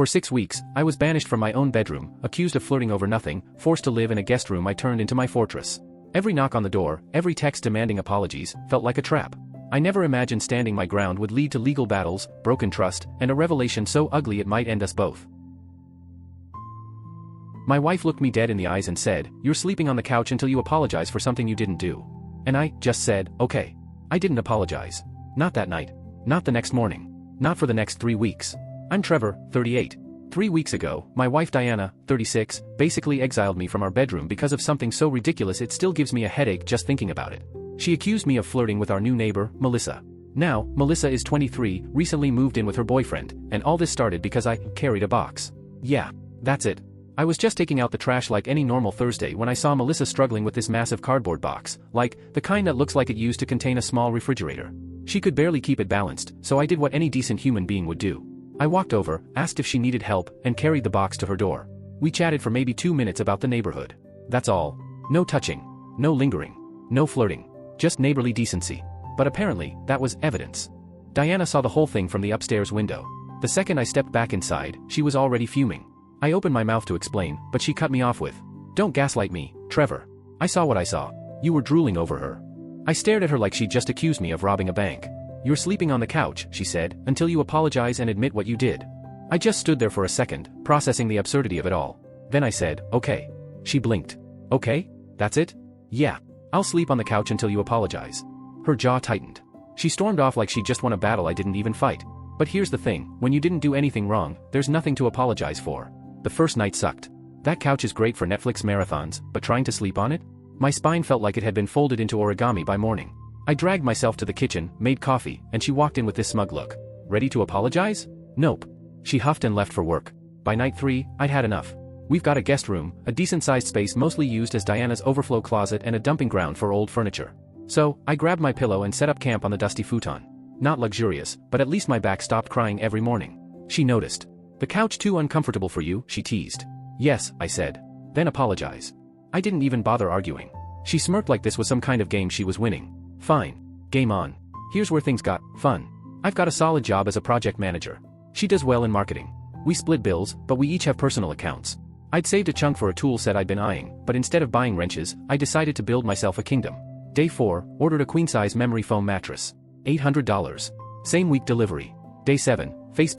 For 6 weeks, I was banished from my own bedroom, accused of flirting over nothing, forced to live in a guest room I turned into my fortress. Every knock on the door, every text demanding apologies, felt like a trap. I never imagined standing my ground would lead to legal battles, broken trust, and a revelation so ugly it might end us both. My wife looked me dead in the eyes and said, "You're sleeping on the couch until you apologize for something you didn't do." And I just said, "Okay." I didn't apologize. Not that night. Not the next morning. Not for the next 3 weeks. I'm Trevor, 38. 3 weeks ago, my wife Diana, 36, basically exiled me from our bedroom because of something so ridiculous it still gives me a headache just thinking about it. She accused me of flirting with our new neighbor, Melissa. Now, Melissa is 23, recently moved in with her boyfriend, and all this started because I carried a box. Yeah, that's it. I was just taking out the trash like any normal Thursday when I saw Melissa struggling with this massive cardboard box, like, the kind that looks like it used to contain a small refrigerator. She could barely keep it balanced, so I did what any decent human being would do. I walked over, asked if she needed help, and carried the box to her door. We chatted for maybe 2 minutes about the neighborhood. That's all. No touching. No lingering. No flirting. Just neighborly decency. But apparently, that was evidence. Diana saw the whole thing from the upstairs window. The second I stepped back inside, she was already fuming. I opened my mouth to explain, but she cut me off with, "Don't gaslight me, Trevor. I saw what I saw. You were drooling over her." I stared at her like she'd just accused me of robbing a bank. "You're sleeping on the couch," she said, "until you apologize and admit what you did." I just stood there for a second, processing the absurdity of it all. Then I said, "Okay." She blinked. "Okay? That's it?" "Yeah. I'll sleep on the couch until you apologize." Her jaw tightened. She stormed off like she'd just won a battle I didn't even fight. But here's the thing, when you didn't do anything wrong, there's nothing to apologize for. The first night sucked. That couch is great for Netflix marathons, but trying to sleep on it? My spine felt like it had been folded into origami by morning. I dragged myself to the kitchen, made coffee, and she walked in with this smug look. "Ready to apologize?" "Nope." She huffed and left for work. By night 3, I'd had enough. We've got a guest room, a decent-sized space mostly used as Diana's overflow closet and a dumping ground for old furniture. So, I grabbed my pillow and set up camp on the dusty futon. Not luxurious, but at least my back stopped crying every morning. She noticed. "The couch too uncomfortable for you?" she teased. "Yes," I said. "Then apologize." I didn't even bother arguing. She smirked like this was some kind of game she was winning. Fine. Game on. Here's where things got fun. I've got a solid job as a project manager. She does well in marketing. We split bills, but we each have personal accounts. I'd saved a chunk for a tool set I'd been eyeing, but instead of buying wrenches, I decided to build myself a kingdom. Day 4, ordered a queen-size memory foam mattress. $800. Same week delivery. Day 7,